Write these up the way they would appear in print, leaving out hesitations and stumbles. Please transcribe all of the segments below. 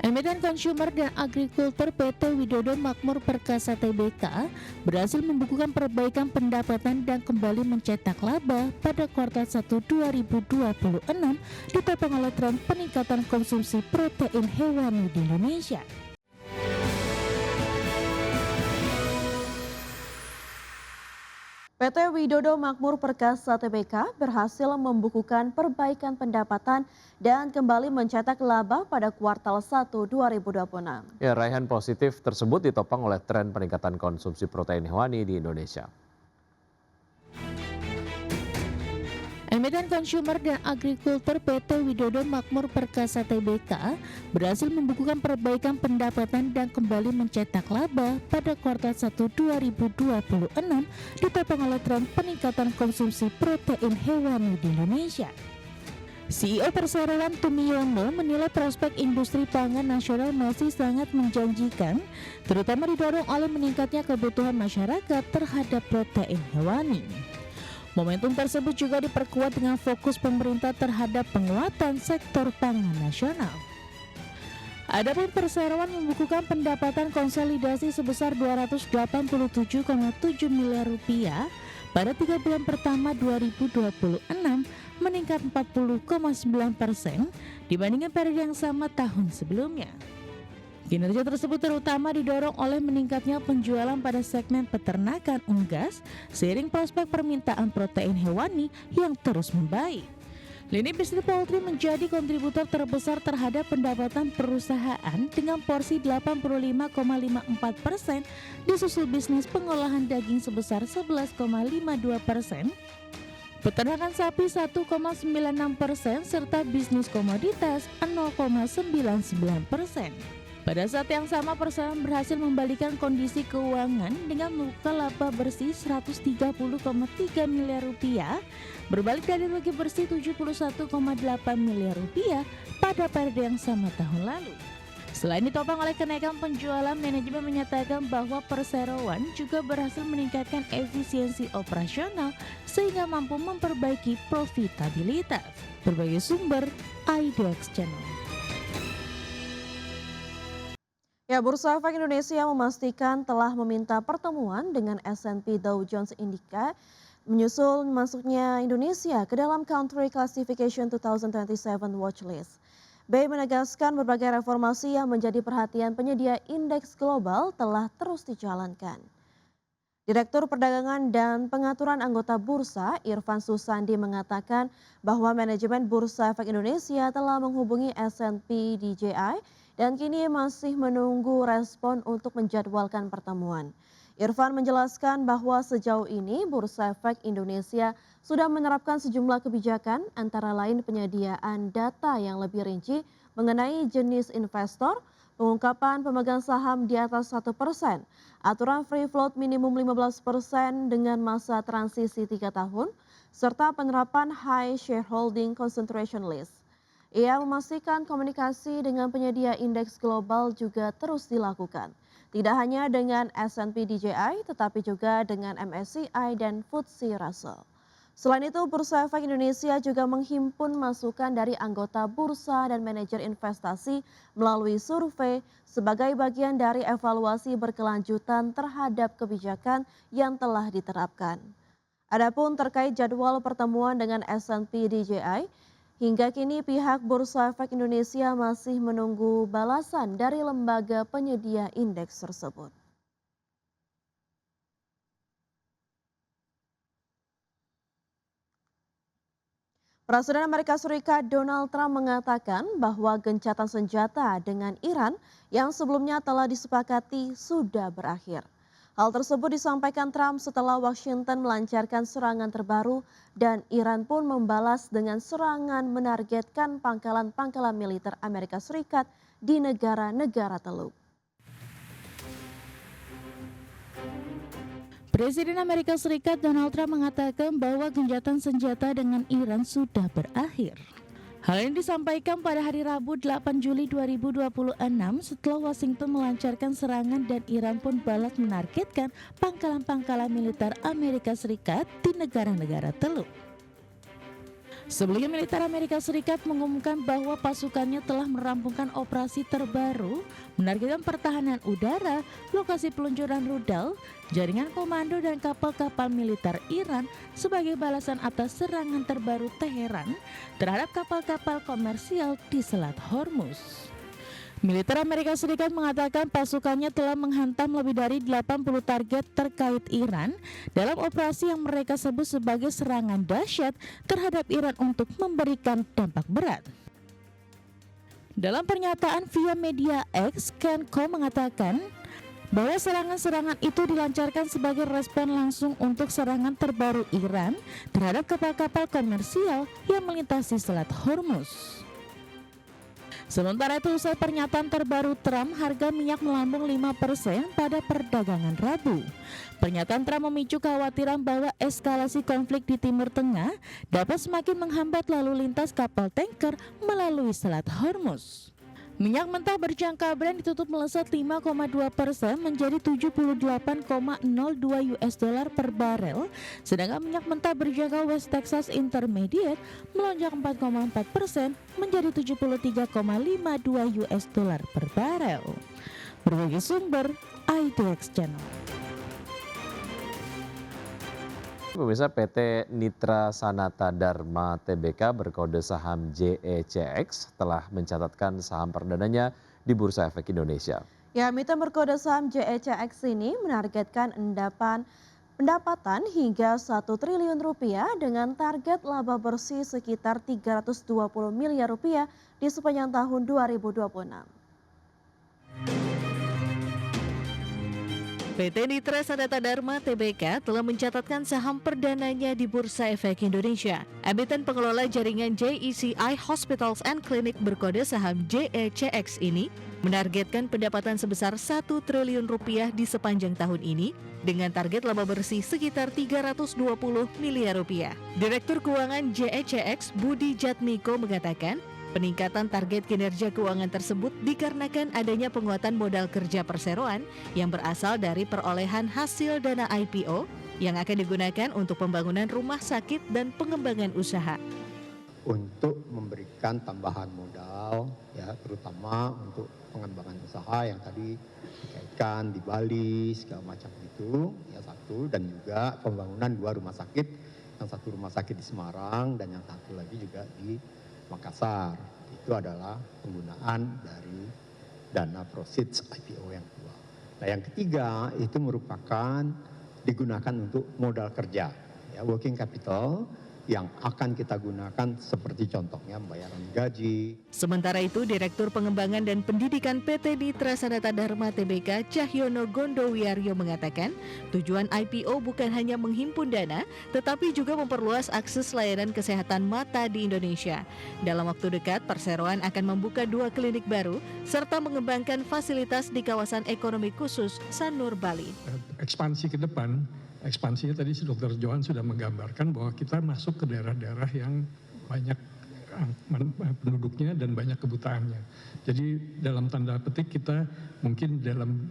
Emiten Consumer dan Agrikultur PT Widodo Makmur Perkasa Tbk berhasil membukukan perbaikan pendapatan dan kembali mencetak laba pada kuartal 1 2026 ditopang oleh tren peningkatan konsumsi protein hewani di Indonesia. PT Widodo Makmur Perkasa Tbk berhasil membukukan perbaikan pendapatan dan kembali mencetak laba pada kuartal 1 2026. Ya, raihan positif tersebut ditopang oleh tren peningkatan konsumsi protein hewani di Indonesia. Emiten Consumer dan Agrikultur PT Widodo Makmur Perkasa Tbk berhasil membukukan perbaikan pendapatan dan kembali mencetak laba pada kuartal 1 2026 ditopang oleh tren peningkatan konsumsi protein hewani di Indonesia. CEO Perseroan Tumiyono menilai prospek industri pangan nasional masih sangat menjanjikan, terutama didorong oleh meningkatnya kebutuhan masyarakat terhadap protein hewani. Momentum tersebut juga diperkuat dengan fokus pemerintah terhadap penguatan sektor pangan nasional. Adapun Perseroan membukukan pendapatan konsolidasi sebesar 287,7 miliar rupiah pada 3 bulan pertama 2026, meningkat 40,9% dibandingkan periode yang sama tahun sebelumnya. Kinerja tersebut terutama didorong oleh meningkatnya penjualan pada segmen peternakan unggas seiring prospek permintaan protein hewani yang terus membaik. Lini bisnis poultry menjadi kontributor terbesar terhadap pendapatan perusahaan dengan porsi 85,54%, disusul bisnis pengolahan daging sebesar 11,52%, peternakan sapi 1,96% serta bisnis komoditas 0,99%. Pada saat yang sama, Perseroan berhasil membalikan kondisi keuangan dengan membuka laba bersih 130,3 miliar rupiah, berbalik dari rugi bersih 71,8 miliar rupiah pada periode yang sama tahun lalu. Selain ditopang oleh kenaikan penjualan, manajemen menyatakan bahwa Perseroan juga berhasil meningkatkan efisiensi operasional sehingga mampu memperbaiki profitabilitas. Berbagai sumber, IDX Channel. Ya, Bursa Efek Indonesia memastikan telah meminta pertemuan dengan S&P Dow Jones Indica menyusul masuknya Indonesia ke dalam Country Classification 2027 Watchlist. BI menegaskan berbagai reformasi yang menjadi perhatian penyedia indeks global telah terus dijalankan. Direktur Perdagangan dan Pengaturan Anggota Bursa, Irfan Susandi, mengatakan bahwa manajemen Bursa Efek Indonesia telah menghubungi S&P DJI dan kini masih menunggu respon untuk menjadwalkan pertemuan. Irfan menjelaskan bahwa sejauh ini Bursa Efek Indonesia sudah menerapkan sejumlah kebijakan, antara lain penyediaan data yang lebih rinci mengenai jenis investor, pengungkapan pemegang saham di atas 1%, aturan free float minimum 15% dengan masa transisi 3 tahun, serta penerapan high shareholding concentration list. Ia memastikan komunikasi dengan penyedia indeks global juga terus dilakukan. Tidak hanya dengan S&P DJI, tetapi juga dengan MSCI dan FTSE Russell. Selain itu, Bursa Efek Indonesia juga menghimpun masukan dari anggota bursa dan manajer investasi melalui survei sebagai bagian dari evaluasi berkelanjutan terhadap kebijakan yang telah diterapkan. Adapun terkait jadwal pertemuan dengan S&P DJI, hingga kini pihak Bursa Efek Indonesia masih menunggu balasan dari lembaga penyedia indeks tersebut. Presiden Amerika Serikat Donald Trump mengatakan bahwa gencatan senjata dengan Iran yang sebelumnya telah disepakati sudah berakhir. Hal tersebut disampaikan Trump setelah Washington melancarkan serangan terbaru dan Iran pun membalas dengan serangan menargetkan pangkalan-pangkalan militer Amerika Serikat di negara-negara Teluk. Presiden Amerika Serikat Donald Trump mengatakan bahwa gencatan senjata dengan Iran sudah berakhir. Hal ini disampaikan pada hari Rabu 8 Juli 2026 setelah Washington melancarkan serangan dan Iran pun balas menargetkan pangkalan-pangkalan militer Amerika Serikat di negara-negara Teluk. Sebelumnya militer Amerika Serikat mengumumkan bahwa pasukannya telah merampungkan operasi terbaru menargetkan pertahanan udara, lokasi peluncuran rudal, jaringan komando dan kapal-kapal militer Iran sebagai balasan atas serangan terbaru Teheran terhadap kapal-kapal komersial di Selat Hormuz. Militer Amerika Serikat mengatakan pasukannya telah menghantam lebih dari 80 target terkait Iran dalam operasi yang mereka sebut sebagai serangan dahsyat terhadap Iran untuk memberikan dampak berat. Dalam pernyataan via media X, Kenko mengatakan bahwa serangan-serangan itu dilancarkan sebagai respon langsung untuk serangan terbaru Iran terhadap kapal-kapal komersial yang melintasi Selat Hormuz. Sementara itu, usai pernyataan terbaru Trump, harga minyak melambung 5% pada perdagangan Rabu. Pernyataan Trump memicu kekhawatiran bahwa eskalasi konflik di Timur Tengah dapat semakin menghambat lalu lintas kapal tanker melalui Selat Hormuz. Minyak mentah berjangka Brent ditutup melesat 5,2% menjadi 78,02 US dollar per barel, sedangkan minyak mentah berjangka West Texas Intermediate melonjak 4,4% menjadi 73,52 US dollar per barel. Berbagai sumber IDX Channel. Pemirsa, PT Nitra Sanata Dharma Tbk berkode saham JECX telah mencatatkan saham perdananya di Bursa Efek Indonesia. Ya, emiten berkode saham JECX ini menargetkan pendapatan hingga 1 triliun rupiah dengan target laba bersih sekitar 320 miliar rupiah di sepanjang tahun 2026. PT Nitra Sanata Dharma Tbk telah mencatatkan saham perdananya di Bursa Efek Indonesia. Emiten pengelola jaringan JECI Hospitals and Clinic berkode saham JECX ini menargetkan pendapatan sebesar 1 triliun rupiah di sepanjang tahun ini dengan target laba bersih sekitar 320 miliar rupiah. Direktur Keuangan JECX Budi Jatmiko mengatakan, peningkatan target kinerja keuangan tersebut dikarenakan adanya penguatan modal kerja perseroan yang berasal dari perolehan hasil dana IPO yang akan digunakan untuk pembangunan rumah sakit dan pengembangan usaha. Untuk memberikan tambahan modal, ya, terutama untuk pengembangan usaha yang tadi dikaitkan di Bali segala macam itu, ya satu, dan juga pembangunan 2 rumah sakit, yang satu rumah sakit di Semarang dan yang satu lagi juga di Makassar. Itu adalah penggunaan dari dana proceeds IPO yang kedua. Nah, yang ketiga itu merupakan digunakan untuk modal kerja, ya, working capital yang akan kita gunakan seperti contohnya pembayaran gaji. Sementara itu, Direktur Pengembangan dan Pendidikan PT Nitra Sanata Dharma Tbk Cahyono Gondowiaryo mengatakan, tujuan IPO bukan hanya menghimpun dana, tetapi juga memperluas akses layanan kesehatan mata di Indonesia. Dalam waktu dekat, perseroan akan membuka 2 klinik baru, serta mengembangkan fasilitas di kawasan ekonomi khusus Sanur, Bali. Ekspansi ke depan, ekspansinya tadi Dr. Johan sudah menggambarkan bahwa kita masuk ke daerah-daerah yang banyak penduduknya dan banyak kebutaannya. Jadi dalam tanda petik kita mungkin dalam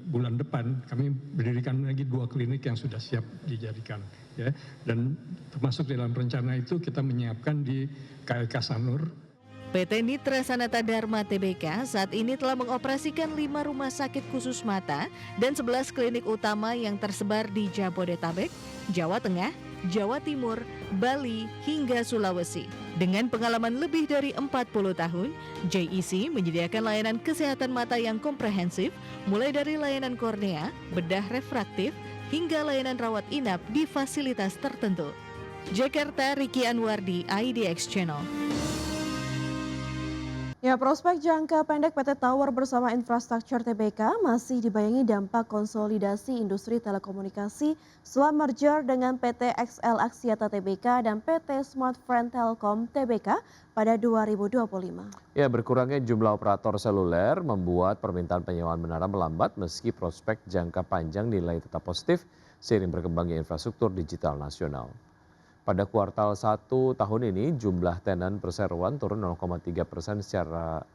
bulan depan kami berdirikan lagi 2 klinik yang sudah siap dijadikan, ya. Dan termasuk dalam rencana itu kita menyiapkan di KLK Sanur. PT Nitra Sanata Dharma Tbk saat ini telah mengoperasikan 5 rumah sakit khusus mata dan 11 klinik utama yang tersebar di Jabodetabek, Jawa Tengah, Jawa Timur, Bali, hingga Sulawesi. Dengan pengalaman lebih dari 40 tahun, JEC menyediakan layanan kesehatan mata yang komprehensif, mulai dari layanan kornea, bedah refraktif, hingga layanan rawat inap di fasilitas tertentu. Jakarta, Riki Anwardi, IDX Channel. Ya, prospek jangka pendek PT Tower bersama Infrastructure Tbk masih dibayangi dampak konsolidasi industri telekomunikasi setelah merger dengan PT XL Axiata Tbk dan PT Smartfren Telkom Tbk pada 2025. Ya, berkurangnya jumlah operator seluler membuat permintaan penyewaan menara melambat meski prospek jangka panjang nilai tetap positif seiring berkembangnya infrastruktur digital nasional. Pada kuartal 1 tahun ini, jumlah tenan perseroan turun 0,3%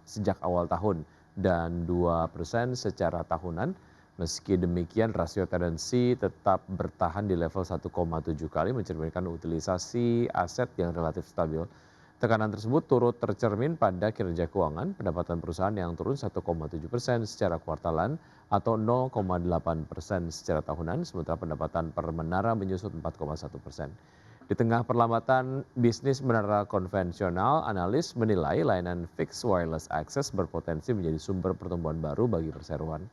sejak awal tahun dan 2% secara tahunan Meski demikian, rasio tendensi tetap bertahan di level 1,7 kali mencerminkan utilisasi aset yang relatif stabil. Tekanan tersebut turut tercermin pada kinerja keuangan, pendapatan perusahaan yang turun 1,7% secara kuartalan atau 0,8% secara tahunan, sementara pendapatan per menara menyusut 4,1%. Di tengah perlambatan bisnis menara konvensional, analis menilai layanan fixed wireless access berpotensi menjadi sumber pertumbuhan baru bagi perseroan.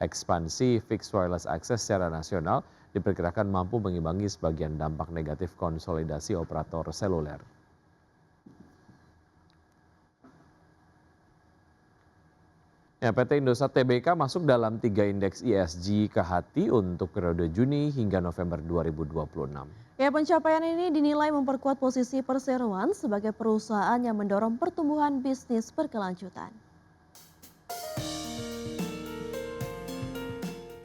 Ekspansi fixed wireless access secara nasional diperkirakan mampu mengimbangi sebagian dampak negatif konsolidasi operator seluler. Ya, PT Indosat Tbk masuk dalam 3 indeks ESG Kehati untuk periode Juni hingga November 2026. Ya, pencapaian ini dinilai memperkuat posisi perseroan sebagai perusahaan yang mendorong pertumbuhan bisnis berkelanjutan.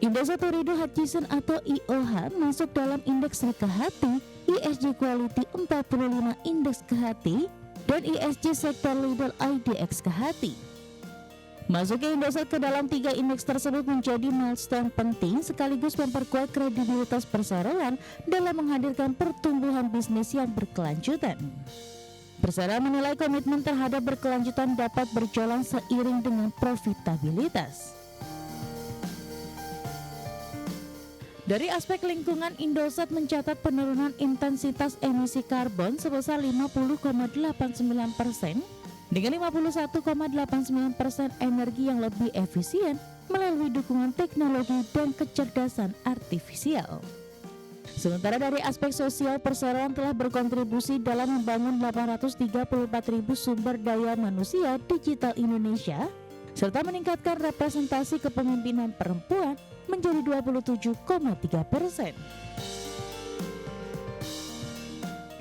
Indosat Ooredoo Hutchison atau IOH masuk dalam indeks Kehati, ESG Quality 45 indeks Kehati, dan ESG Sector Leader IDX Kehati. Masuknya Indosat ke dalam 3 indeks tersebut menjadi milestone penting sekaligus memperkuat kredibilitas perseroan dalam menghadirkan pertumbuhan bisnis yang berkelanjutan. Perseroan menilai komitmen terhadap berkelanjutan dapat berjalan seiring dengan profitabilitas. Dari aspek lingkungan, Indosat mencatat penurunan intensitas emisi karbon sebesar 50,89%, dengan 51,89% energi yang lebih efisien melalui dukungan teknologi dan kecerdasan artifisial. Sementara dari aspek sosial, perseroan telah berkontribusi dalam membangun 834.000 sumber daya manusia digital Indonesia, serta meningkatkan representasi kepemimpinan perempuan menjadi 27,3%.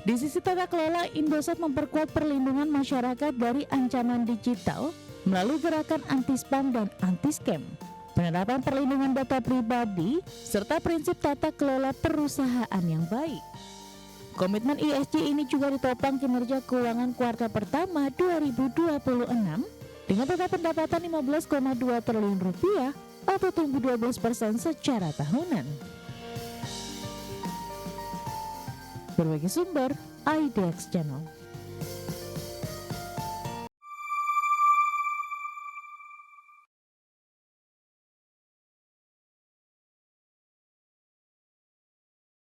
Di sisi tata kelola, Indosat memperkuat perlindungan masyarakat dari ancaman digital melalui gerakan anti-spam dan anti-scam, penerapan perlindungan data pribadi, serta prinsip tata kelola perusahaan yang baik. Komitmen ESG ini juga ditopang kinerja keuangan kuartal pertama 2026 dengan total pendapatan Rp15,2 triliun atau tumbuh 12% secara tahunan. Berbagai sumber, IDX Channel.